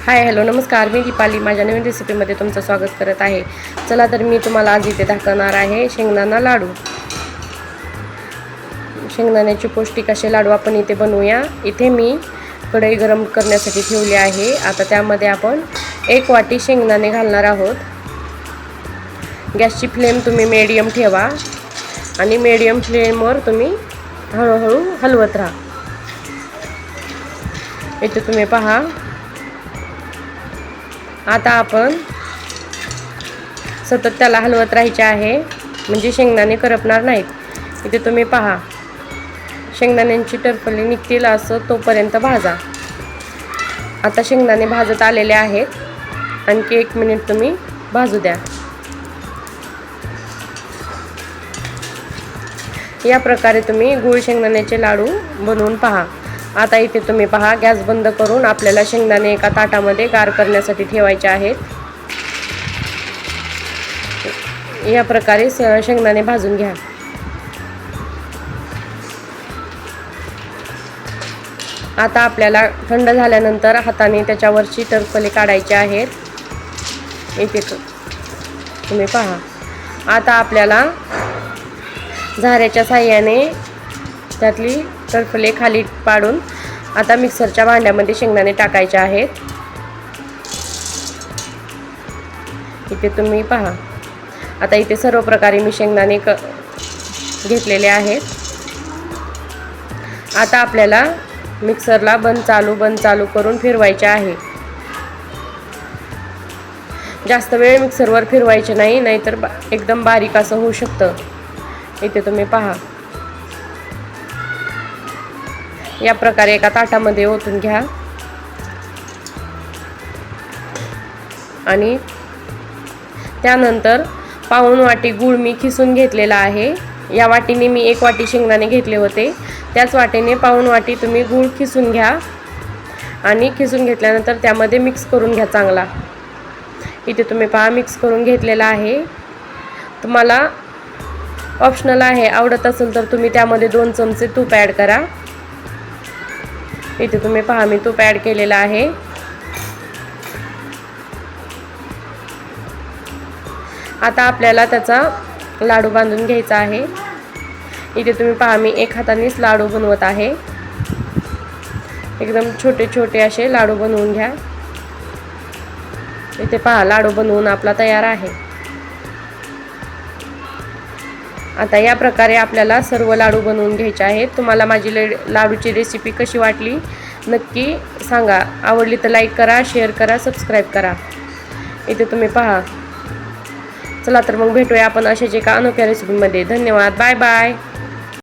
Hi hello नमस्कार, मी दीपाली माझ्या नवीन रेसिपीमध्ये तुमचं स्वागत करत आहे। चला तर मी तुम्हाला आज इथे दाखवणार आहे शेंगदाणा लाडू। शेंगदाण्याचे पौष्टिक असे लाडू आपण इथे बनवूया। इथे मी कढई गरम करण्यासाठी ठेवली आहे। आता त्यामध्ये आपण 1 वाटी शेंगदाणे घालणार आहोत। गॅसची फ्लेम तुम्ही मीडियम ठेवा आणि मीडियम फ्लेमवर तुम्ही हळूहळू हलवत राहा। इथे तुम्ही पहा, आता आपण सतत त्याला हलवत राहायचे आहे, म्हणजे शेंगदाणे करपणार नाहीत। इथे तुम्ही पहा, शेंगदाण्यांची टरफली निघतील असं तोपर्यंत भाजा। आता शेंगदाणे भाजत आलेले आहेत। आणखी 1 मिनिट तुम्ही भाजू द्या। या प्रकारे तुम्ही गूळ शेंगदाण्याचे लाडू बनवून पहा। आता इथे तुम्ही पहा, गॅस बंद करून आपल्याला शेंगदाणे एका ताटामध्ये गार करण्यासाठी ठेवायचे आहेत। या प्रकारे शेंगदाणे भाजून घ्या। आता आपल्याला थंड झाल्यानंतर हाताने त्याच्यावरची टरफले काढायची आहेत। इथे तुम्ही पहा, आता आपल्याला झाऱ्याच्या साहाय्याने त्यातली टरफले खाली पाडून आता मिक्सरच्या भांड्यामध्ये शेंगदाणे टाकायचे आहेत। इथे तुम्ही पहा, आता इथे सर्व प्रकारे मी शेंगदाणे घेतलेले आहेत। आता आपल्याला मिक्सरला बंद चालू करून फिरवायचे आहे। जास्त वेळ मिक्सरवर फिरवायचे नाही, नाहीतर एकदम बारीक असं होऊ शकतं। इथे तुम्ही पहा, या प्रकारे एका ताटामध्ये ओतून घ्या आणि त्यानंतर पाऊण वाटी गूळ मी खिसून घेतलेला आहे। या वाटीने मी 1 वाटी शेंगदाणे घेतले होते, त्याच वाटीने पाऊण वाटी तुम्ही गूळ खिसून घ्या आणि खिसून घेतल्यानंतर त्यामध्ये मिक्स करून घ्या चांगला। इथे तुम्ही पहा, मिक्स करून घेतलेला आहे। तुम्हाला ऑप्शनल आहे, आवडत असेल तर तुम्ही त्यामध्ये 2 चमचे तूप ॲड करा। इथे तुम्ही पहा, मी तूप ॲड केलेला आहे। आता आपल्याला त्याचा लाडू बांधून घ्यायचा आहे। इथे तुम्ही पहा, मी 1 हातानेच लाडू बनवत आहे। एकदम छोटे छोटे असे लाडू बनवून घ्या। इथे पहा, लाडू बनवून आपला तयार आहे। आता या प्रकारे आपल्याला सर्व लाडू बनवून घ्यायचे आहेत। तुम्हाला माझी लाडूची रेसिपी कशी वाटली नक्की सांगा। आवडली तर लाईक करा, शेअर करा, सबस्क्राईब करा। इथे तुम्ही पहा, चला तर मग भेटूया आपण अशाच एका अनोख्या रेसिपीमध्ये। धन्यवाद, बाय बाय।